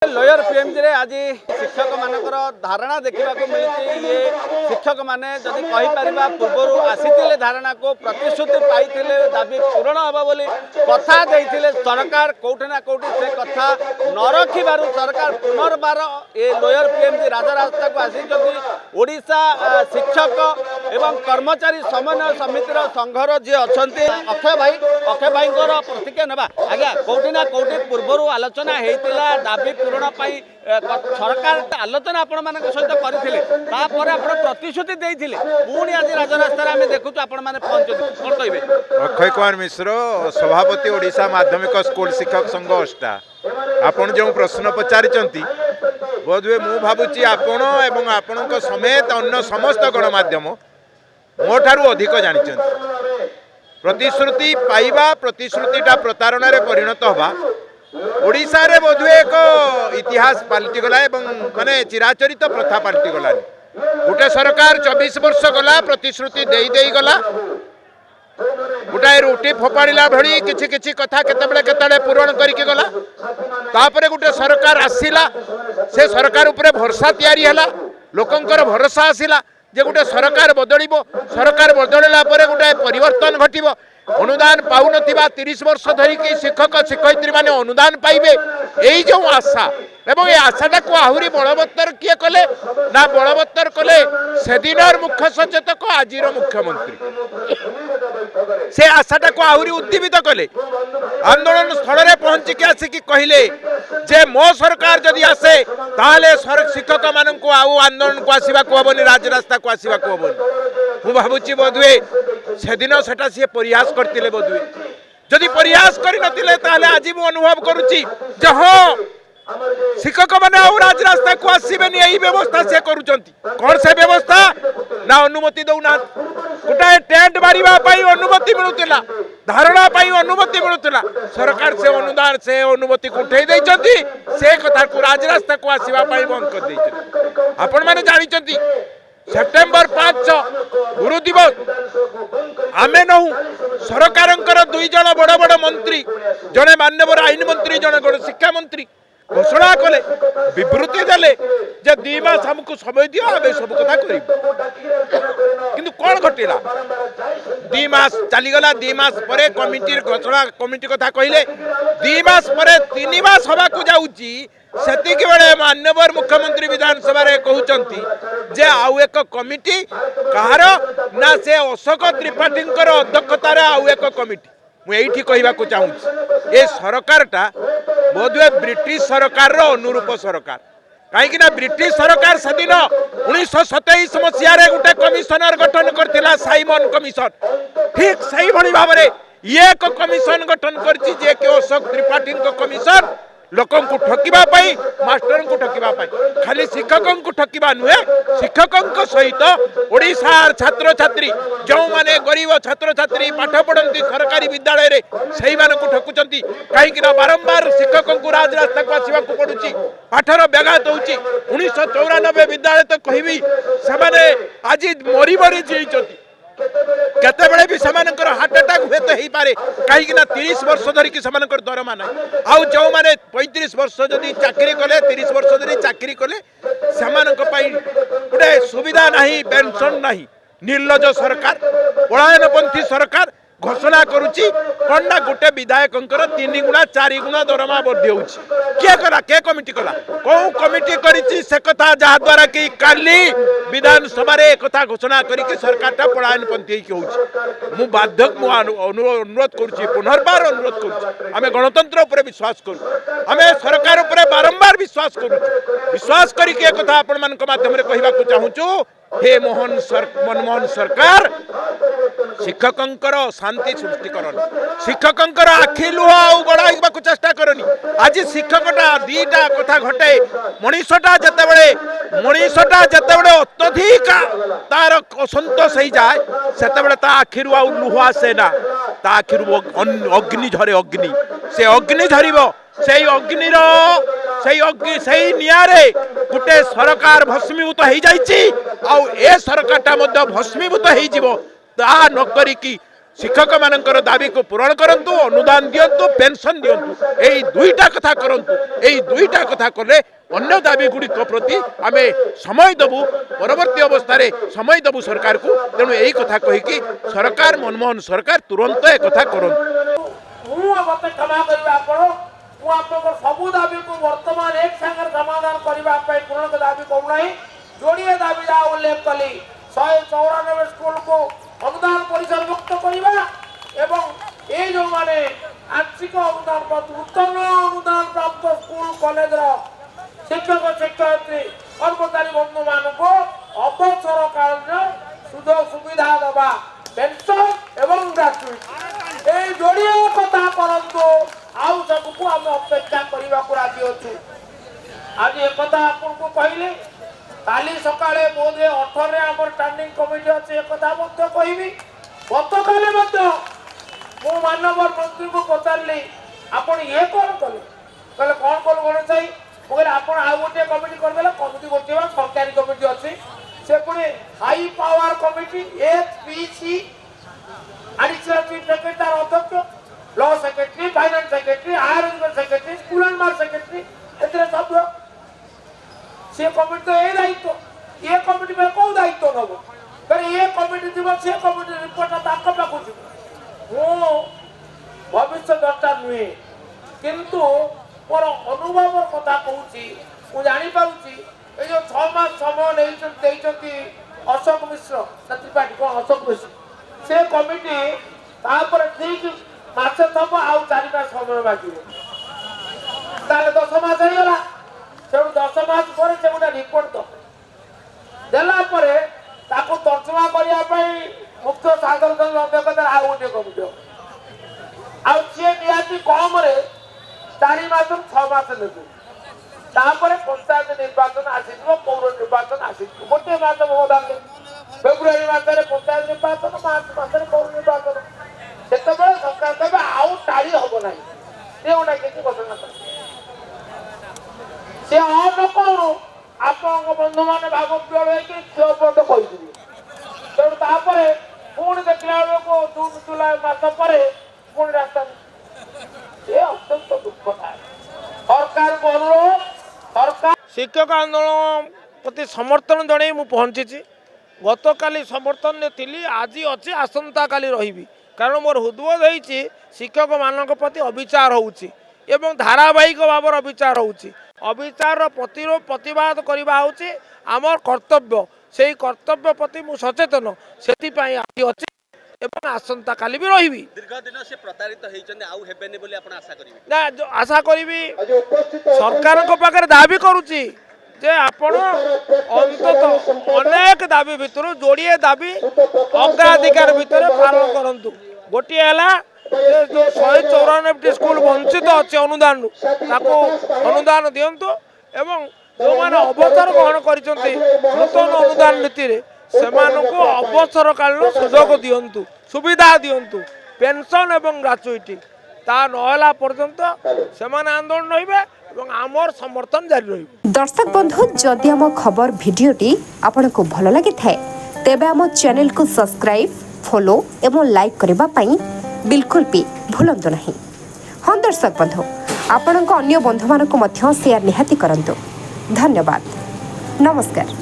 Lower PMG रे आज शिक्षक मानकर धारणा देखा मिली। ये शिक्षक माने जदि कहीपर पूर्वर आसी धारणा को प्रतिश्रुति पाई दाबी पूरण हम बोली कथा देते सरकार कौटना कौटी से कथा न रखिबारु सरकार पुनर्बार ये लोयर पीएमजी राजरास्ता को आसी ओडिशा शिक्षक एवं कर्मचारी समन्वय समितिर संघर जी अच्छा अक्षय भाई प्रतिक्रिया ना आज्ञा कौटिना कौटी पूर्वर आलोचना होता दाबी पूरण सरकार आलोचना आपण मान सहित करते प्रतिश्रुति देते पुणी आज राजरास्ता आम देखु आपण मैंने पहुंचते कौन कहे? अक्षय कुमार मिश्र सभापति ओडिशा माध्यमिक स्कूल शिक्षक संघ अष्टा आपण जो प्रश्न पचारिचंती बोधवे मु भावुची आपण एवं आपण समेत अन्य समस्त गणमाध्यम मोठारू अधिक जानी प्रतिश्रुति पाइबा प्रतिश्रुतिटा प्रतारणा परिणत हवा ओडिशा रे बोधवे एक इतिहास पलटि गला माने चिराचरित प्रथा पलटि गला। गोटे सरकार 24 वर्ष गला प्रतिश्रुति दे दे गला गोटाए रुटी फोपाड़ा भली किछि किछि कथा केतबेले पूरण करके गला तापरे गोटे सरकार आसिला से सरकार उपरे भरोसा तैयारी हला लोकंकर भरोसा आसिला जे गोटे सरकार बदलिबो सरकार बदलला परे गोटे परिवर्तन घटिबो अनुदान पाउन 30 वर्ष धरिकी शिक्षक शिक्षयित्री माने अनुदान पाइबे यही जो आशा एवं ये आशाटा को आहुरी बलवत्तर किए कले ना बलवत्तर कले से दिनर मुख्य सचेतक आजिर मुख्यमंत्री से आशाटा को आहुरी उद्दीपित कले आंदोलन स्थल में पहुंचिक आसिक कहले जे मो सरकार जदि आसे ताले शिक्षक मान आंदोलन को आसवा हेनी राजरास्ता को आसवा हेनी मु भावुची बोधवे से दिन सेटा सी प्रयास करते बोधवे जदि प्रयास करनथिले ताले आज मु अनुभव करुची जे हाँ शिक्षक मैंने राजरास्ता को आसबेनि यही व्यवस्था से करुचंती कौन से व्यवस्था ना अनुमति दौना गोटाए टेंट मारिबा पई अनुमति मिलुतिला धारणा पई अनुमति मिलुतिला सरकार से अनुदान से अनुमति को उठे दैचंती से कथा को राजरास्ता को आसवा पई बंद कर दैचंती। आपण माने जानिचंती सेप्टेम्बर 5 गुरु दिवस आमे नहु सरकारंकर दुई जन बड़ बड़ मंत्री जने मान्यवर आईन मंत्री जने गण शिक्षा मंत्री घोषणा कले विवृत्ति देले जे 2 मास हमको समय दियो आमे सब कथा करिब किंतु कोन घटिला 2 मास चली गला 2 मास परे कमिटी घोषणा कमिटी कथा कहिले 2 मास परे 3 मास सभा को जाउची सेतिक बेले मान्यवर मुख्यमंत्री विधानसभा रे कहउचंती जे आउ एक कमिटी कहार ना से अशोक त्रिपाठींकर अध्यक्षतार आउ एक कमिटी मु एठी कहबा को चाहूँ ए सरकारटा बोधवे ब्रिटिश सरकार रो अनुरूप सरकार कहीं ब्रिटिश सरकार से दिन 1927 मसीह गोटे कमिशनर गठन करथिला साइमन कमिशन ठीक सही भली भाव में ये एक कमिशन गठन करछि जे के अशोक त्रिपाठी कमिशन लोकन को ठकिबा पाई मास्टर को ठकिबा पाई खाली शिक्षकन को ठकिबा नुहे शिक्षकन सहित ओडिशा छात्र छात्री जो माने गरीब छात्र छात्री पाठ पढ़ती सरकारी विद्यालय रे सही मान को ठकुचंती कहीं बारंबार शिक्षकन को राजरास्ता को आसवा को पड़ुची पाठर व्याघात होउची 1994 विद्यालय तो कहबी से आज मरी मरी जीचंती केतेबेले भी सेमानकर हार्ट अटैक हुए तो पारे कहीं 30 वर्ष धरिकी सेमानकर दरमा ना आउ जो माने 35 वर्ष जदि चाकरी कले 30 वर्ष धरी चाकरी कले सेमानक पई गोटे सुविधा नहीं पेंशन नहीं निर्लज सरकार पलायनपंथी सरकार घोषणा करुची कौन ना गोटे विधायक 3 गुणा 4 गुणा दरमा बढ़ी होउची किए कला के कमिटी कला कौ कमिटी करिची से कथा जहा द्वारा कि काली विधानसभा रे कथा घोषणा करिके सरकारटा पलायनपंथी की होउची मु बाध्यक मु अनुरोध करुची पुनर्बार अनुरोध करुची आमे गणतंत्र ऊपर विश्वास करू आमे सरकार ऊपर बारंबार विश्वास करू विश्वास करिके कथा आपण मानक माध्यम रे कहबा को चाहूचू हे मनमोहन सरकार शिक्षकंकर शांति सृष्टि करनी शिक्षकंकर आखि लुह गड़ाइबा को चेष्टा करनी आज शिक्षकटा दीटा कथा घटे मनीषटा जतेबेले अत्यधिक तार असंतोष हो जाए सेतेबेले ता आखिरु आ लुह आसे ना ता आखिरु अग्नि झरे अग्नि से अग्नि झरिबो से नियारे गोटे सरकार भस्मीभूत हो जाइए ए सरकारटा भस्मीभूत हो ता न करिकी शिक्षक मानकर दाबी को पूरण करंतु अनुदान दियंतु पेंशन दियंतु एई दुईटा कथा करंतु एई दुईटा कथा कले अन्य दाबी गुड़िक प्रति आमे समय देबू परवर्ती अवस्था समय देबू सरकार को तेणु यही कथा कहीकि सरकार मनमोहन सरकार तुरंत एक कथा करंतु मत क्षमा कर सबू दाबी को वर्तमान एक संगे समाधान करने पूर्ण दाबी करूना जोड़े दाबी जहाँ उल्लेख कली 194 स्कूल को अनुदान परिसर मुक्त करवा एवं ये जो माने आंशिक अनुदान प्राप्त उत्तम अनुदान प्राप्त स्कूल कॉलेज शिक्षक शिक्षयित्री कर्मचारी बंधु मान को अवसर काल सुजोग सुविधा दबा पेंशन एवं ग्रेजुएट ए जोड़िए कथा करंतु आउ सबको आम अपेक्षा करने को राजी अच्छु आज एक कथा आपको कहले काली सकाळे बोधे 18 आम स्टैंडिंग कमिटी अच्छे एक कथा कहबी गत काले मु मानव मंत्री को पचारि आपण ये कौन कले कहले कौन कल गणेश भाई मुझे आप गोटे कमिटी करदे कमिटी गोटे सरकारी कमिटी अच्छी से पुणी high power committee HPC additional chief secretary तार अध्यक्ष law secretary finance secretary higher education secretary school and mark secretary एतरे सब से कमिटी तो ये दायित्व ये कमिटी में कौन दायित्व नब फिर ये कमिटी जीव से कमिटी रिपोर्ट ताक पाखु मु भविष्य दर्शा नुहे किंतु मोर अनुभव कथा कहूँ मुझे जापारी ये जो 6 मास समय अशोक मिश्र त्रिपाठी कौन अशोक मिश्र से कमिटी तापर ठीक मासे थब आउ 4 मास समय बाकी 10 मास होगा से 10 मास पर से गोटे रिपोर्ट देला तर्जमा करने मुख्य सागर अध्यक्ष आउ गोटे कमिटी आउ सी निहाती कम 4 मास 6 मास नेबू तापर पंचायत निर्वाचन आसी पौर निर्वाचन आसी गोटे मास व्यवधान फेब्रुआरी मासरे पंचायत निर्वाचन मार्च मासरे पौर निर्वाचन से सरकार कहे आउ टाड़ी हम ना ये गोटा किसी घोषणा सी अन कौन आप बंधु मैंने भाग कि क्षयपद कही तेणु पुणी देखला बेलू जून जुलाई मास पर पुणी रास्ता ये अत्यंत दुखदायक सरकार को अनुरोध सरकार शिक्षक आंदोलन प्रति समर्थन जन मु पहुंची गत काली समर्थन थी आज अच्छी आसंता काली रही कारण मोर हृदबोध होती शिक्षक मान प्रति अविचार होउछि एवं धारावाहिक भाव अविचार होउछि अविचार प्रतिरोध प्रतिवाद करवा होउछि आमर कर्तव्य से कर्तव्य प्रति मु सचेतन से आज अच्छी एवं आसंता काली भी रही दीर्घ दिन से प्रतारित होइछन्ते आउ हेबेनी बोली आपण आशा करिवे ना आशा करी सरकार को पाखे दाबी करुच्ची जे आपण अंततः अनेक दाबी भितर जोड़े दाबी अग्राधिकार भितर पालन करंतु गोटे है जो 194 स्कूल वंचित अच्छे अनुदान अनुदान दिंतु एवं जो मैंने अवसर ग्रहण कर नूतन अनुदान नीति से अवसर कालीन सुजोग दिंतु सुविधा दिंतु पेंशन एवं ग्रेजुएटी ता नहला पर्यंत से आंदोलन रही आमर समर्थन जारी रही। दर्शक बंधु जदि आम खबर भिडियोटी आपको भल लगी थाए तेबे आम चैनल को सब्सक्राइब फॉलो एवं लाइक करबा पई बिल्कुल भी भूलंतु नहीं। हाँ दर्शक बंधु आपण अन्य बंधु मानक मध्य शेयर निहाती करंतु। धन्यवाद। नमस्कार।